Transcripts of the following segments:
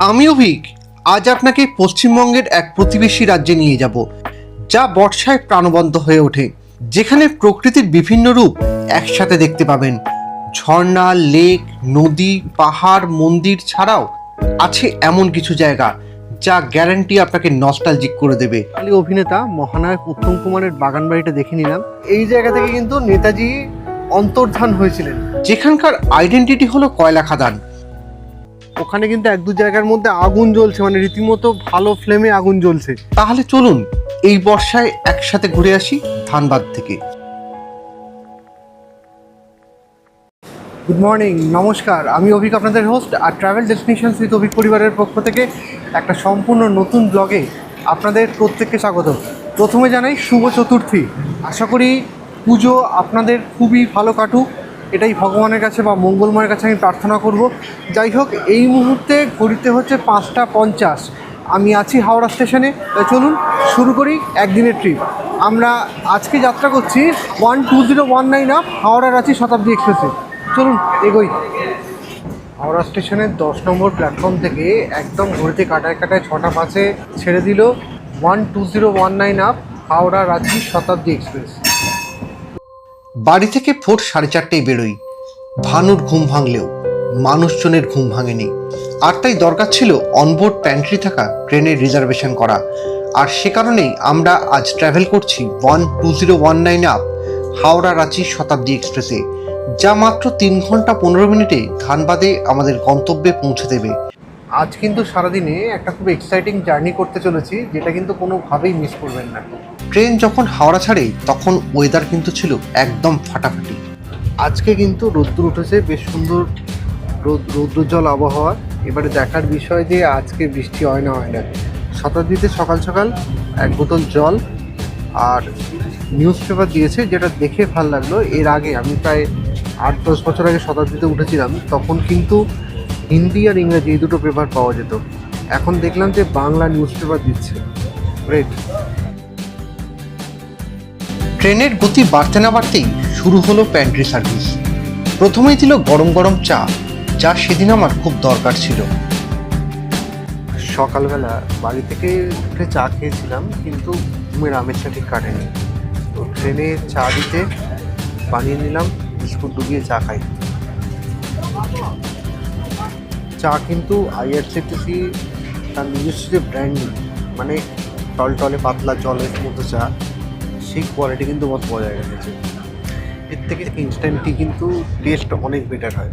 আমি অভিক। আজ আপনাকে পশ্চিমবঙ্গের এক প্রতিবেশী রাজ্যে নিয়ে যাব, যা বর্ষায় প্রাণবন্ত হয়ে ওঠে, যেখানে প্রকৃতির বিভিন্ন রূপ একসাথে দেখতে পাবেন। ঝর্ণা, লেক, নদী, পাহাড়, মন্দির ছাড়াও আছে এমন কিছু জায়গা যা গ্যারান্টি আপনাকে নস্টালজিক করে দেবে। অভিনেতা মহানায়ক উত্তম কুমারের বাগান বাড়িটা দেখে নিলাম। এই জায়গা থেকে কিন্তু নেতাজি অন্তর্ধান হয়েছিলেন, যেখানকার আইডেন্টিটি হলো কয়লা খাদান। ওখানে কিন্তু এক দু জায়গার মধ্যে আগুন জ্বলছে, মানে রীতিমতো ভালো ফ্লেমে আগুন জ্বলছে। তাহলে চলুন এই বর্ষায় একসাথে ঘুরে আসি ধানবাদ থেকে। গুড মর্নিং, নমস্কার। আমি অভিক, আপনাদের হোস্ট। আর ট্রাভেল ডেস্টিনেশনস উইথ অভিক পরিবারের পক্ষ থেকে একটা সম্পূর্ণ নতুন ব্লগে আপনাদের প্রত্যেককে স্বাগত। প্রথমে জানাই শুভ চতুর্থী। আশা করি পুজো আপনাদের খুবই ভালো কাটুক, এটাই ভগবানের কাছে বা মঙ্গলময়ের কাছে আমি প্রার্থনা করব। যাই হোক, এই মুহূর্তে ঘড়িতে হচ্ছে 5টা 50। আমি আছি হাওড়া স্টেশনে। চলুন শুরু করি একদিনের ট্রিপ। আমরা আজকে যাত্রা করছি 12019 আপ হাওড়া রাঁচি শতাব্দী এক্সপ্রেসে। চলুন এগোই। হাওড়া স্টেশনের 10 নম্বর প্ল্যাটফর্ম থেকে একদম ঘড়িতে কাটায় 6টা 5-এ ছেড়ে দিল 12019 আপ হাওড়া রাঁচি শতাব্দী এক্সপ্রেস। বাড়ি থেকে ভোর 4:30টায় বেরোই। ভানুর ঘুম ভাঙলেও মানুষজনের ঘুম ভাঙেনি, আর তাই দরকার ছিল অনবোর্ড প্যান্ট্রি থাকা ট্রেনের রিজার্ভেশন করা। আর সে কারণেই আমরা আজ ট্রাভেল করছি 12019 আপ হাওড়া রাঁচি শতাব্দী এক্সপ্রেসে, যা মাত্র 3 ঘন্টা 15 মিনিটে ধানবাদে আমাদের গন্তব্যে পৌঁছে দেবে। আজ কিন্তু সারাদিনে একটা খুব এক্সাইটিং জার্নি করতে চলেছি, যেটা কিন্তু কোনোভাবেই মিস করবেন না। ট্রেন যখন হাওড়া ছাড়ে তখন ওয়েদার কিন্তু ছিল একদম ফাটাফাটি। আজকে কিন্তু রোদ্দুর উঠেছে, বেশ সুন্দর রৌদ্রোজ্জ্বল আবহাওয়া। এবারে দেখার বিষয় যে আজকে বৃষ্টি হয় না। শতাব্দীতে সকাল সকাল 1 বোতল জল আর নিউজ পেপার দিয়েছে, যেটা দেখে ভালো লাগলো। এর আগে আমি প্রায় 8-10 বছর আগে শতাব্দীতে উঠেছিলাম, তখন কিন্তু হিন্দি আর ইংরেজি এই দুটো পেপার পাওয়া যেত। এখন দেখলাম যে বাংলা নিউজ পেপার দিচ্ছে। গ্রেট। ট্রেনের গতি বাড়তে না বাড়তেই শুরু হলো প্যান্ট্রি সার্ভিস। প্রথমেই দিল গরম গরম চা, যা সেদিন আমার খুব দরকার ছিল। সকালবেলা বাড়ি থেকে উঠে চা খেয়েছিলাম, কিন্তু ঘুমের আমেজটা ঠিক কাটেনি। তো ট্রেনে চা দিতে বানিয়ে নিলাম, বিস্কুট ডুবিয়ে চা খাই। চা কিন্তু আইআরসিটিসি তার নিজস্ব যে ব্র্যান্ডিং, মানে টলটলে পাতলা জলের মতো চা, সেই কোয়ালিটি কিন্তু বহুত বজায় রেখেছে। এর থেকে ইনস্ট্যান্ট টি কিন্তু টেস্ট অনেক বেটার হয়।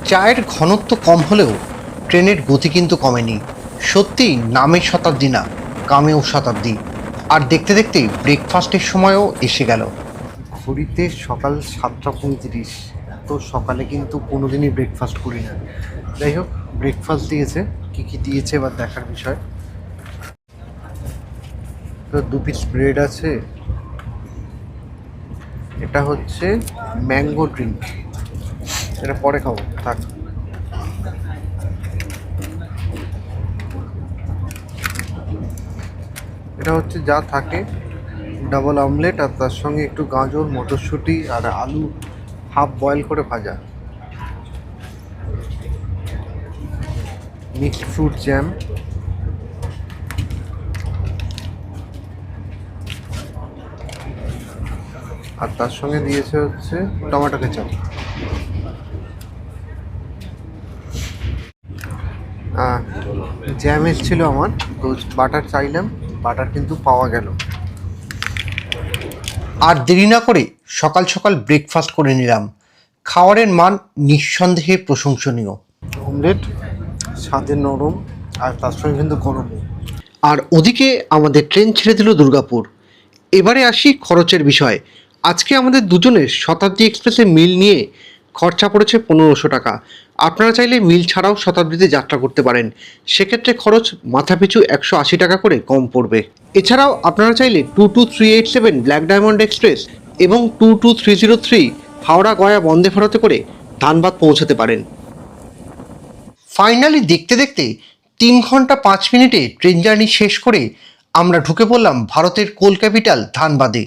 চায়ের ঘনত্ব কম হলেও ট্রেনের গতি কিন্তু কমেনি। সত্যিই নামে শতাব্দী না, কামেও শতাব্দী। আর দেখতে দেখতে ব্রেকফাস্টের সময়ও এসে গেল। ঘড়িতে সকাল 7টা 35। এত সকালে কিন্তু কোনোদিনই ব্রেকফাস্ট করি না। যাই হোক, ব্রেকফাস্ট দিয়েছে। কী কী দিয়েছে এবার দেখার বিষয়। তো 2 পিস ব্রেড আছে। এটা হচ্ছে ম্যাঙ্গো ড্রিঙ্ক, এটা পরে খাবো, থাক। এটা হচ্ছে যা থাকে, ডাবল অমলেট, আর তার সঙ্গে একটু গাজর, মটরশুঁটি আর আলু হাফ বয়েল করে ভাজা, মিক্সড ফ্রুট জ্যাম, আর তার সঙ্গে দিয়েছে হচ্ছে টমেটো কেচাপ। জ্যাম এসেছিল আমার, তো বাটার চাইলাম, বাটার কিন্তু পাওয়া গেল। আর দেরি না করে সকাল সকাল ব্রেকফাস্ট করে নিলাম। খাবারের মান নিঃসন্দেহে প্রশংসনীয়। অমলেট স্বাদে নরম, আর তার সঙ্গে কিন্তু গরমও। আর ওদিকে আমাদের ট্রেন ছেড়ে দিল দুর্গাপুর। এবারে আসি খরচের বিষয়। আজকে আমাদের দুজনের শতাব্দী এক্সপ্রেসে মিল নিয়ে খরচা পড়েছে 1500 টাকা। আপনারা চাইলে মিল ছাড়াও শতাব্দীতে যাত্রা করতে পারেন, সেক্ষেত্রে খরচ মাথাপিছু 180 টাকা করে কম পড়বে। এছাড়াও আপনারা চাইলে 22387 ব্ল্যাক ডায়মন্ড এক্সপ্রেস এবং 22303 হাওড়া গয়া বন্দে ভারতে করে ধানবাদ পৌঁছাতে পারেন। ফাইনালি দেখতে দেখতে 3 ঘন্টা 5 মিনিটে ট্রেন জার্নি শেষ করে আমরা ঢুকে পড়লাম ভারতের কোল ক্যাপিটাল ধানবাদে।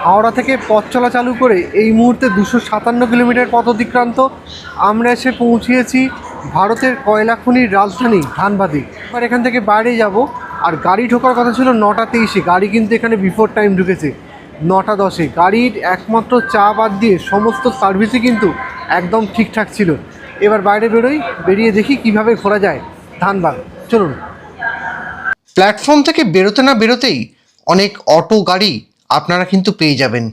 হাওড়া থেকে পথ চলা চালু করে এই মুহূর্তে 257 কিলোমিটার পথ অতিক্রান্ত আমরা এসে পৌঁছিয়েছি ভারতের কয়লা খনির রাজধানী ধানবাদে। এবার এখান থেকে বাইরে যাব, আর গাড়ি ঢোকার কথা ছিল 9টা 23-এ, গাড়ি কিন্তু এখানে বিফোর টাইম ঢুকেছে 9টা 10-এ। গাড়ির একমাত্র চা বাদ দিয়ে সমস্ত সার্ভিসই কিন্তু একদম ঠিকঠাক ছিল। এবার বাইরে বেরিয়ে দেখি কিভাবে ঘোরা যায় ধানবাদ। চলুন। প্ল্যাটফর্ম থেকে বেরোতে না বেরোতেই অনেক অটো গাড়ি আপনারা কিন্তু পেয়ে যাবেন।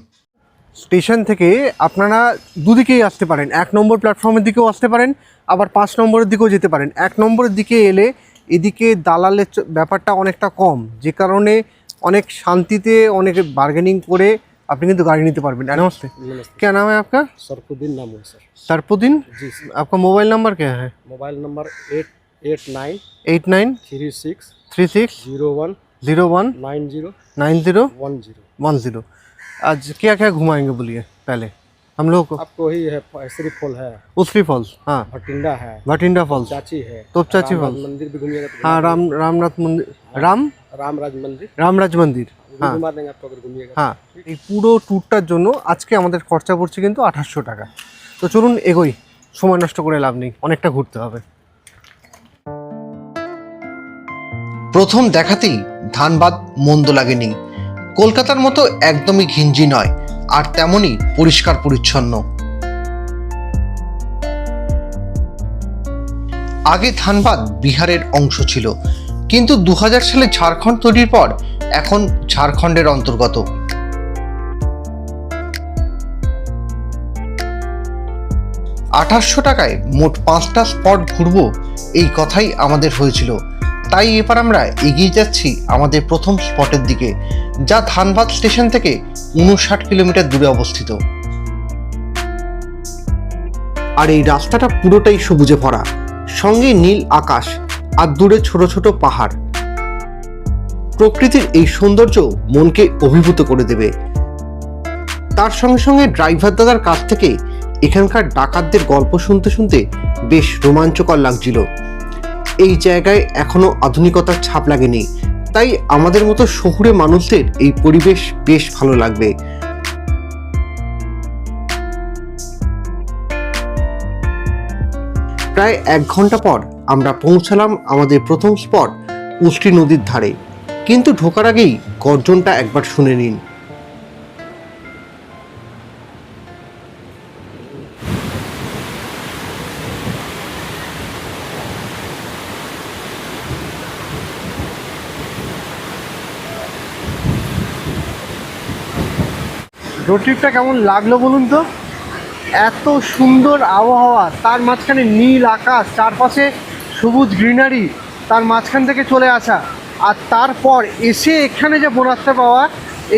স্টেশন থেকে আপনারা দুদিকেই আসতে পারেন, 1 নম্বর প্ল্যাটফর্মের দিকেও আসতে পারেন, আবার 5 নম্বরের দিকেও যেতে পারেন। 1 নম্বরের দিকে এলে এদিকে দালালের ব্যাপারটা অনেকটা কম, যে কারণে অনেক শান্তিতে অনেক বার্গেনিং করে আপনি কিন্তু गाड़ी নিতে পারবেন। नमस्ते, क्या नाम है आपका? सरफुद्दीन नाम है सर। सरफुद्दीन जी सर। आपका मोबाइल नंबर क्या है? Mobile number 889 89 36 36 01 01 90 90 10। 10। आज क्या क्या घुमाएंगे बोलिए पहले हम लोग को? आपको ही है श्री फॉल है, उसरी फॉल्स, हाँ, भटिंडा है, भटिंडा फॉल्स, चाची है, तोपचाची रामराज फॉल्स, मंदिर भी घूमिएगा तो हाँ, रामनाथ मंदिर, रामराज मंदिर রামরাজ মন্দির, वो हाँ घुमा देंगे आपको अगर घूमिएगा। হ্যাঁ। এই পুরো ট্যুরটার জন্য আজকে আমাদের খরচা পড়ছে কিন্তু 2800 টাকা। তো চলুন এগোই, সময় নষ্ট করে লাভ নেই, অনেকটা ঘুরতে হবে। প্রথম দেখাতেই ধানবাদ মন্দ লাগেনি। কলকাতার মতো একদমই ঘিঞ্জি নয়, আর তেমনই পরিষ্কার পরিচ্ছন্ন। আগে ধানবাদ বিহারের অংশ ছিল, কিন্তু 2000 সালে ঝাড়খণ্ড তৈরির পর এখন ঝাড়খণ্ডের অন্তর্গত। টাকায় মোট 5টা স্পট ঘুরবো, এই কথাই আমাদের হয়েছিল। তাই এবার আমরা এগিয়ে যাচ্ছি আমাদের প্রথম স্পটের দিকে, যা ধানবাদ স্টেশন থেকে 59 কিলোমিটার দূরে অবস্থিত। আর এই রাস্তাটা পুরোটাই সবুজে ভরা, সঙ্গে নীল আকাশ আর দূরে ছোট ছোট পাহাড়। প্রকৃতির এই সৌন্দর্য মনকে অভিভূত করে দেবে। তার সঙ্গে সঙ্গে ড্রাইভার দাদার কাছ থেকে এখানকার ডাকাতদের গল্প শুনতে শুনতে বেশ রোমাঞ্চকর লাগছিল। এই জায়গায় এখনো আধুনিকতার ছাপ লাগেনি, তাই আমাদের মতো শহুরে মানুষদের এই পরিবেশ বেশ ভালো লাগবে। প্রায় 1 ঘন্টা পর আমরা পৌঁছালাম আমাদের প্রথম স্পট উষ্ট্রি নদীর ধারে। কিন্তু ঢোকার আগেই গর্জনটা একবার শুনে নিন। রোড ট্রিপটা কেমন লাগলো বলুন তো? এত সুন্দর আবহাওয়া, তার মাঝখানে নীল আকাশ, চারপাশে সবুজ গ্রিনারি, তার মাঝখান থেকে চলে আসা, আর তারপর এসে এখানে যে বোনাসটা পাওয়া,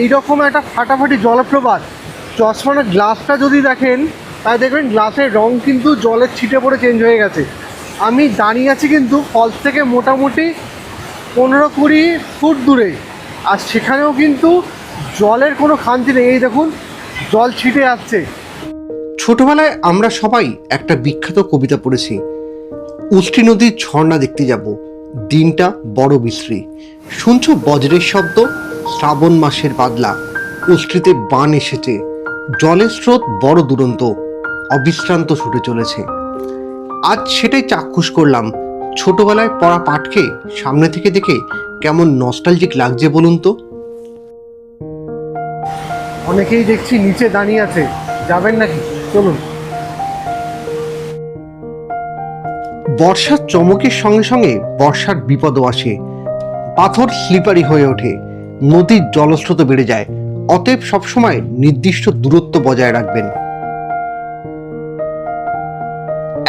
এইরকম একটা ফাটাফাটি জলপ্রপাত। চশমার গ্লাসটা যদি দেখেন তাই দেখবেন গ্লাসের রং কিন্তু জলের ছিটে পড়ে চেঞ্জ হয়ে গেছে। আমি দাঁড়িয়ে আছি কিন্তু ফলস থেকে মোটামুটি 15-20 ফুট দূরে, আর সেখানেও কিন্তু জলের কোনো খামতি নেই। এই দেখুন, জল ছিটে আসছে। ছোটবেলায় আমরা সবাই একটা বিখ্যাত কবিতা পড়েছি, উষ্ট্রি নদীর ঝর্ণা দেখতে যাব, দিনটা বড় বিশ্রী। শুনছো বজ্রের শব্দ, শ্রাবণ মাসের বাদলা, উষ্ট্রিতে বান এসেছে, জলের স্রোত বড় দুরন্ত, অবিশ্রান্ত ছুটে চলেছে। আজ সেটাই চাক্ষুষ করলাম। ছোটবেলায় পড়া পাঠকে সামনে থেকে দেখে কেমন নস্টালজিক লাগছে বলুন তো। অনেকেই দেখছি নিচে দাঁড়িয়ে আছে, যাবেন নাকি? চলুন। বর্ষার চমকের সঙ্গে সঙ্গে বর্ষার বিপদও আসে। পাথর স্লিপারি হয়ে ওঠে, নদীর জলস্রোত বেড়ে যায়। অতএব সবসময় নির্দিষ্ট দূরত্ব বজায় রাখবেন।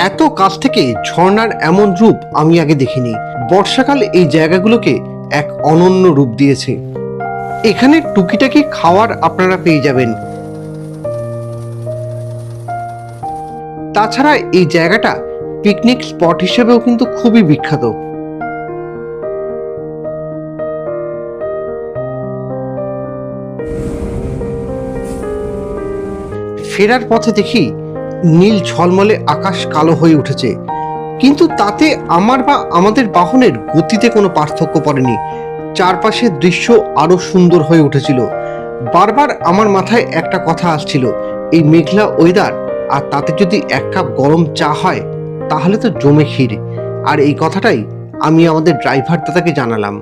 এত কাছ থেকে ঝর্ণার এমন রূপ আমি আগে দেখিনি। বর্ষাকাল এই জায়গাগুলোকে এক অনন্য রূপ দিয়েছে। এখানে টুকিটাকি খাওয়ার আপনারা পেয়ে যাবেন। তাছাড়া এই জায়গাটা পিকনিক স্পট হিসেবেও কিন্তু খুবই বিখ্যাত। ফেরার পথে দেখি নীল ঝলমলে আকাশ কালো হয়ে উঠেছে, কিন্তু তাতে আমার বা আমাদের বাহনের গতিতে কোনো পার্থক্য পড়েনি। চারপাশের দৃশ্য আরো সুন্দর হয়ে উঠেছিল। বারবার আমার মাথায় একটা কথা আসছিল, এই মেঘলা ওয়েদার আর তাতে যদি এক কাপ গরম চা হয় তাহলে তো জমে ক্ষীর। আর এই কথাটাই আমি আমাদের ড্রাইভার দাদাকে জানালাম।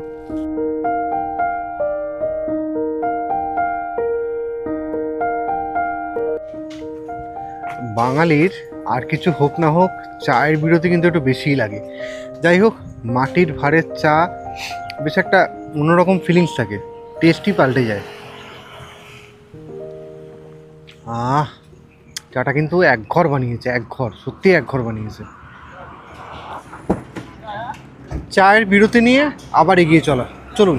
বাঙালির আর কিছু হোক না হোক চায়ের বিরতি কিন্তু একটু বেশিই লাগে। যাই হোক, মাটির ভাঁড়ের চা বেশ একটা অন্যরকম ফিলিংস থাকে, টেস্টই পাল্টে যায়। চাটা কিন্তু একঘর বানিয়েছে, একঘর, সত্যি একঘর বানিয়েছে। চায়ের বিরতি নিয়ে আবার এগিয়ে চলুন।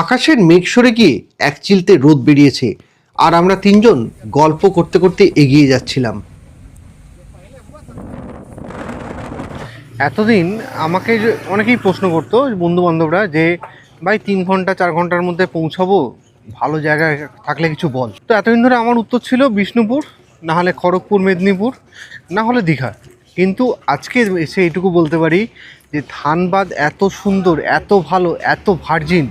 আকাশের মেঘ সরে গিয়ে এক চিলতে রোদ বেরিয়েছে, আর আমরা তিনজন গল্প করতে করতে এগিয়ে যাচ্ছিলাম। এতদিন আমাকে অনেকেই প্রশ্ন করতো বন্ধু বান্ধবরা যে ভাই 3 ঘন্টা 4 ঘন্টার মধ্যে পৌঁছাবো, ভালো জায়গায় থাকলে কিছু বল। তো এতদিন ধরে আমার উত্তর ছিল বিষ্ণুপুর, না হলে খড়গপুর মেদিনীপুর, না হলে দীঘা। কিন্তু আজকে এসে এইটুকু বলতে পারি যে ধানবাদ এত সুন্দর, এত ভালো, এত ভার্জিন,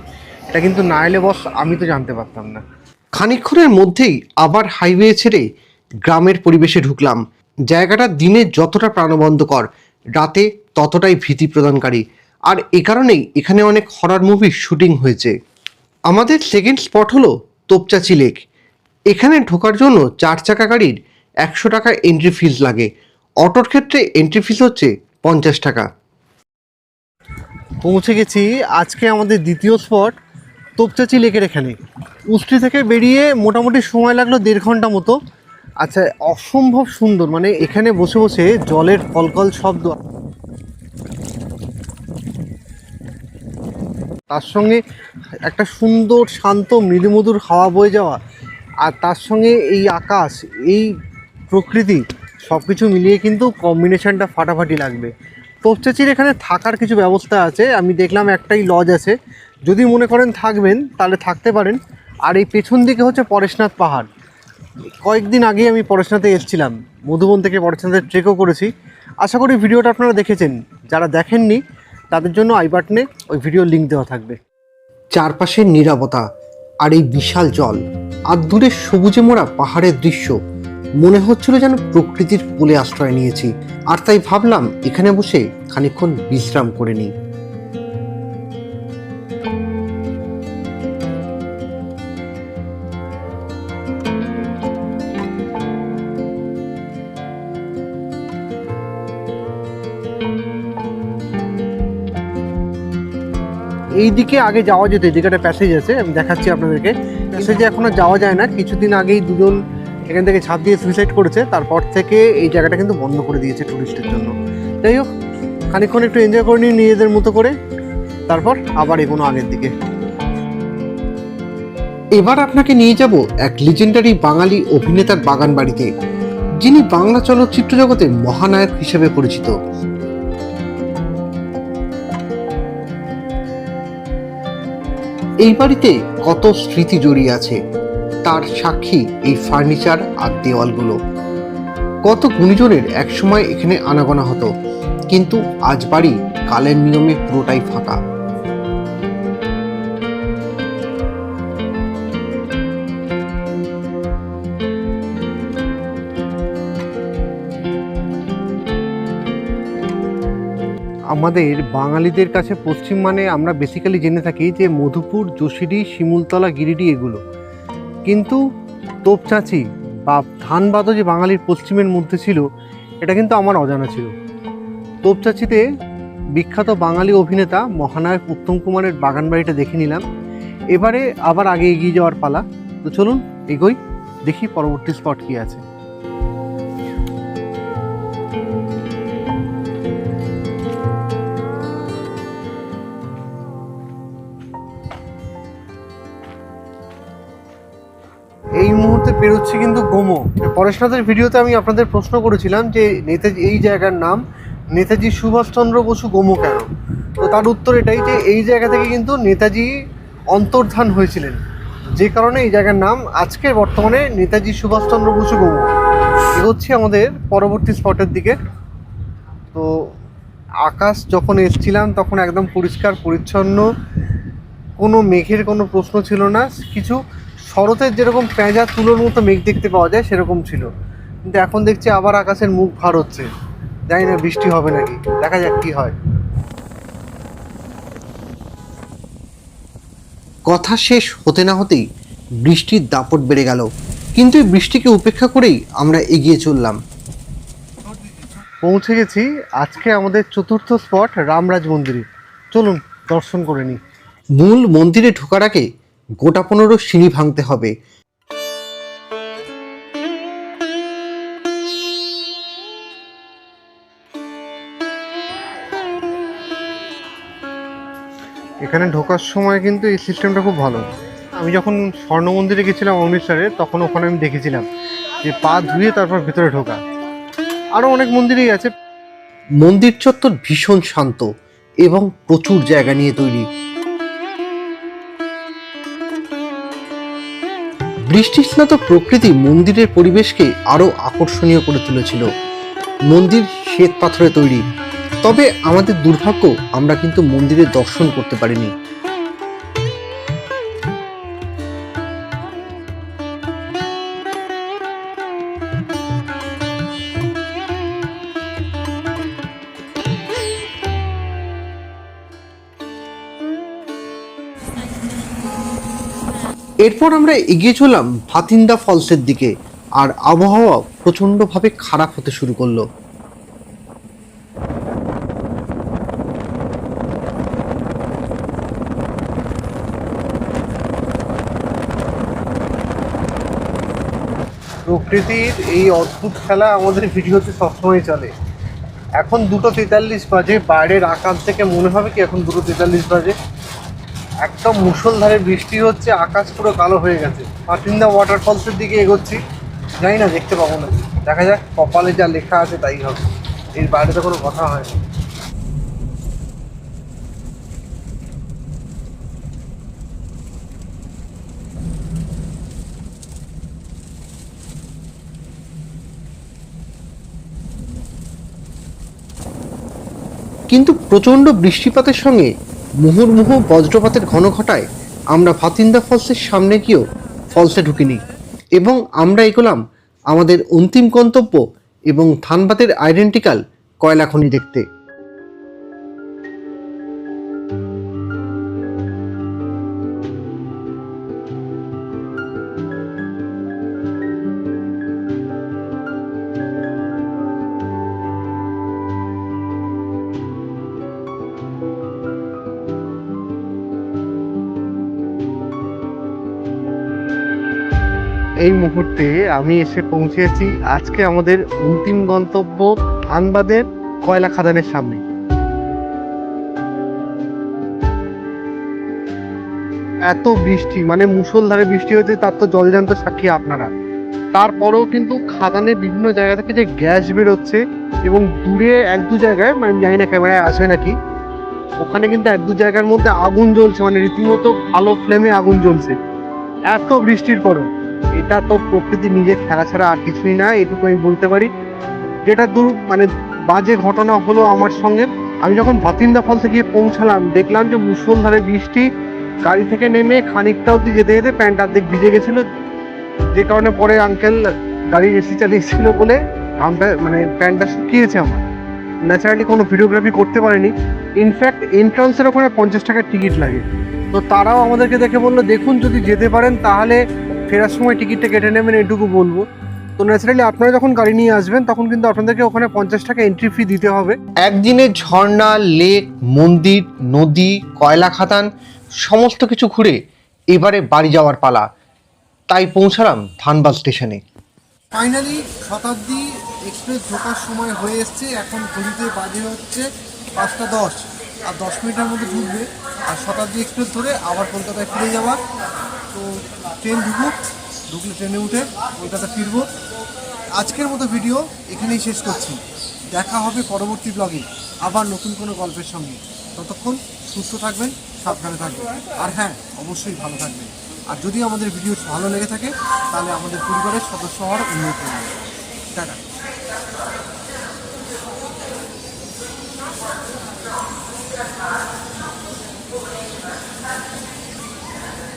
এটা কিন্তু না এলে বস আমি তো জানতে পারতাম না। খানিকক্ষণের মধ্যেই আবার হাইওয়ে ছেড়ে গ্রামের পরিবেশে ঢুকলাম। জায়গাটা দিনে যতটা প্রাণবন্তকর, রাতে ততটাই ভীতি প্রদানকারী। আর এ কারণেই এখানে অনেক হরর মুভির শুটিং হয়েছে। আমাদের সেকেন্ড স্পট হলো তোপচাচি লেক। এখানে ঢোকার জন্য 4 চাকা গাড়ির 100 টাকা এন্ট্রি ফিস লাগে। অটোর ক্ষেত্রে এন্ট্রি ফিস হচ্ছে 50 টাকা। পৌঁছে গেছি আজকে আমাদের দ্বিতীয় স্পট তোপচাচি লেকের এখানে। উষ্ট্রি থেকে বেরিয়ে মোটামুটি সময় লাগলো 1.5 ঘন্টা মতো। আচ্ছা, অসম্ভব সুন্দর, মানে এখানে বসে বসে জলের কলকল শব্দ, তার সঙ্গে একটা সুন্দর শান্ত মৃদুমধুর হাওয়া বয়ে যাওয়া, আর তার সঙ্গে এই আকাশ, এই প্রকৃতি, সব কিছু মিলিয়ে কিন্তু কম্বিনেশনটা ফাটাফাটি লাগবে। তোপচাচির এখানে থাকার কিছু ব্যবস্থা আছে, আমি দেখলাম একটাই লজ আছে। যদি মনে করেন থাকবেন তাহলে থাকতে পারেন। আর এই পেছন দিকে হচ্ছে পরেশনাথ পাহাড়। কয়েকদিন আগেই আমি পরেশনাথে এসেছিলাম, মধুবন থেকে পরেশনাথের ট্রেকও করেছি। আশা করি ভিডিওটা আপনারা দেখেছেন। যারা দেখেননি তাদের জন্য আই বাটনে ওই ভিডিওর লিঙ্ক দেওয়া থাকবে। চারপাশের নীরবতা আর এই বিশাল জল আর দূরে সবুজে মোড়া পাহাড়ের দৃশ্য, মনে হচ্ছিল যেন প্রকৃতির কোলে আশ্রয় নিয়েছি। আর তাই ভাবলাম এখানে বসে খানিকক্ষণ বিশ্রাম করে নিই। এই দিকে আগে যাওয়া যেত, এই দিকে একটা প্যাসেজ আছে, আমি দেখাচ্ছি আপনাদেরকে। প্যাসেজে এখন আর যাওয়া যায় না, কিছুদিন আগেই দুজন এখান থেকে ছাদ দিয়ে সুইসাইড করেছে, তারপর থেকে এই জায়গাটা কিন্তু বন্ধ করে দিয়েছে টুরিস্টের জন্য। যাই হোক, খানিকক্ষণ একটু এনজয় করে নিই নিজেদের মতো করে, তারপর আবার এগোনো আগের দিকে। এবার আপনাকে নিয়ে যাব এক লিজেন্ডারি বাঙালি অভিনেতার বাগান বাড়িতে, যিনি বাংলা চলচ্চিত্র জগতে মহানায়ক হিসেবে পরিচিত। এই বাড়িতে কত স্মৃতি জড়িয়ে আছে তার সাক্ষী এই ফার্নিচার আর দেওয়ালগুলো। কত গুণীজনের একসময় এখানে আনাগোনা হতো, কিন্তু আজ বাড়ি কালের নিয়মে পুরোটাই ফাঁকা। আমাদের বাঙালিদের কাছে পশ্চিম মানে আমরা বেসিক্যালি জেনে থাকি যে মধুপুর, যশিরি, শিমুলতলা, গিরিডি এগুলো, কিন্তু তোপচাঁচি বা ধানবাদও যে বাঙালির পশ্চিমের মধ্যে ছিল এটা কিন্তু আমার অজানা ছিল। তোপচাঁচিতে বিখ্যাত বাঙালি অভিনেতা মহানায়ক উত্তম কুমারের বাগান বাড়িটা দেখে নিলাম। এবারে আবার আগে এগিয়ে যাওয়ার পালা। তো চলুন এগোই, দেখি পরবর্তী স্পট কি আছে। এই মুহূর্তে পেরোচ্ছি কিন্তু গোমো। পরেশনাথের ভিডিওতে আমি আপনাদের প্রশ্ন করেছিলাম যে নেতাজি, এই জায়গার নাম নেতাজি সুভাষচন্দ্র বসু গোমো কেন? তো তার উত্তর এটাই যে এই জায়গা থেকে কিন্তু নেতাজি অন্তর্ধান হয়েছিলেন যে কারণে এই জায়গার নাম আজকের বর্তমানে নেতাজি সুভাষচন্দ্র বসু গোমো। এগোচ্ছি আমাদের পরবর্তী স্পটের দিকে। তো আকাশ যখন এসছিলাম তখন একদম পরিষ্কার পরিচ্ছন্ন, কোনো মেঘের কোনো প্রশ্ন ছিল না। কিছু শরতের যেরকম পেঁজা তুলোর মতো মেঘ দেখতে পাওয়া যায় সেরকম ছিল, কিন্তু এখন দেখছি আবার আকাশের মুখ ভার হচ্ছে। জানি না বৃষ্টি হবে নাকি, দেখা যাক কি হয়। কথা শেষ হতে না হতেই বৃষ্টির দাপট বেড়ে গেল, কিন্তু এই বৃষ্টিকে উপেক্ষা করেই আমরা এগিয়ে চললাম। পৌঁছে গেছি আজকে আমাদের চতুর্থ স্পট রামরাজ মন্দিরে। চলুন দর্শন করে নিই। মূল মন্দিরে ঢোকার আগে গোটা 15 সিঁড়ি ভাঙতে হবে। এখানে ঢোকার সময় কিন্তু এই সিস্টেমটা খুব ভালো। আমি যখন স্বর্ণ মন্দিরে গেছিলাম অমৃতসরে, তখন ওখানে আমি দেখেছিলাম যে পা ধুয়ে তারপর ভেতরে ঢোকা। আরও অনেক মন্দিরেই আছে। মন্দির চত্বর ভীষণ শান্ত এবং প্রচুর জায়গা নিয়ে তৈরি। বৃষ্টিস্নাত প্রকৃতি মন্দিরের পরিবেশকে আরো আকর্ষণীয় করে তুলেছিল। মন্দির শ্বেত পাথরে তৈরি, তবে আমাদের দুর্ভাগ্য আমরা কিন্তু মন্দিরের দর্শন করতে পারিনি। এরপর আমরা এগিয়ে চললাম ভাতিন্দা ফলসের দিকে, আর আবহাওয়া প্রচণ্ডভাবে খারাপ হতে শুরু করলো। প্রকৃতির এই অদ্ভুত খেলা আমাদের ভিডিওতে সবসময় চলে। এখন 2:43 বাজে, বাইরের আকাশ থেকে মনে হবে কি এখন 2:43 বাজে। একদম মুষলধারে বৃষ্টি হচ্ছে, আকাশ পুরো কালো হয়ে গেছে। ভাতিন্দা ওয়াটারফলসের দিকে এগোচ্ছি, জানি না দেখতে পাবো না, দেখা যাক। কপালে যা লেখা আছে তাই হবে, এর বাইরে তো কোনো কথা হয় না। কিন্তু প্রচণ্ড বৃষ্টিপাতের সঙ্গে মুহুর্মুহু বজ্রপাতের ঘন ঘটায় আমরা ভাতিন্দা ফলসের সামনে গিয়েও ফলসে ঢুকিনি, এবং আমরা এগোলাম আমাদের অন্তিম গন্তব্য এবং ধানবাদের আইডেন্টিক্যাল কয়লা খনি দেখতে। এই মুহূর্তে আমি এসে পৌঁছেছি আজকে আমাদের অন্তিম গন্তব্য ধানবাদের কয়লা খাদানের সামনে। এত বৃষ্টি, মানে মুষলধারে বৃষ্টি হয়েছে, তার তো জলজান্ত সাক্ষী আপনারা। তারপরেও কিন্তু খাদানের বিভিন্ন জায়গা থেকে যে গ্যাস বেরোচ্ছে, এবং দূরে 1-2 জায়গায়, মানে জানি না ক্যামেরায় আসবে নাকি, ওখানে কিন্তু 1-2 জায়গার মধ্যে আগুন জ্বলছে, মানে রীতিমতো আলো ফ্লেমে আগুন জ্বলছে এত বৃষ্টির পরও। এটা তো প্রকৃতি নিজের খেলা ছাড়া আর কিছুই না, এটুকু আমি বলতে পারি। যেটা মানে বাজে ঘটনা হলো আমার সঙ্গে, আমি যখন ভাতিন্দা ফলসে গিয়ে পৌঁছালাম দেখলাম যে মুষলধারে বৃষ্টি। গাড়ি থেকে নেমে খানিকটা অবধি যেতে যেতে প্যান্ট অর্ধেক ভিজে গেছিলো, যে কারণে পরে আঙ্কেল গাড়ির এসি চালিয়েছিল বলে মানে প্যান্টটা শুকিয়েছে আমার। ন্যাচারালি কোনো ভিডিওগ্রাফি করতে পারিনি। ইনফ্যাক্ট এন্ট্রান্সের ওখানে 50 টাকার টিকিট লাগে। তো তারাও আমাদেরকে দেখে বললো, দেখুন যদি যেতে পারেন তাহলে ফেরার সময় টিকিটটা কেটে নেবেন, এটুকু বলবো। তো ন্যাচারালি আপনারা যখন গাড়ি নিয়ে আসবেন তখন কিন্তু আপনাদেরকে ওখানে 50 টাকা এন্ট্রি ফি দিতে হবে। একদিনে ঝর্ণা, লেক, মন্দির, নদী, কয়লা খাদান সমস্ত কিছু ঘুরে এবারে বাড়ি যাওয়ার পালা। তাই পৌঁছালাম ধানবাদ স্টেশনে। ফাইনালি শতাব্দী এক্সপ্রেস ঢোকার সময় হয়ে এসছে। এখন ঘড়িতে বাজে হচ্ছে 5:10, আর 10 মিনিটের মধ্যে ঢুকবে। আর শতাব্দী এক্সপ্রেস ধরে আবার কলকাতায় ফিরে যাওয়ার। তো ট্রেন ঢুকলে ট্রেনে উঠে কলকাতা ফিরবো। আজকের মতো ভিডিও এখানেই শেষ করছি। দেখা হবে পরবর্তী ব্লগে আবার নতুন কোনো গল্পের সঙ্গে। ততক্ষণ সুস্থ থাকবেন, সাবধানে থাকবেন, আর হ্যাঁ, অবশ্যই ভালো থাকবেন। আর যদি আমাদের ভিডিও ভালো লেগে থাকে তাহলে আমাদের পরিবারের সদস্য হওয়ার অনুরোধ করবেন। টাটা।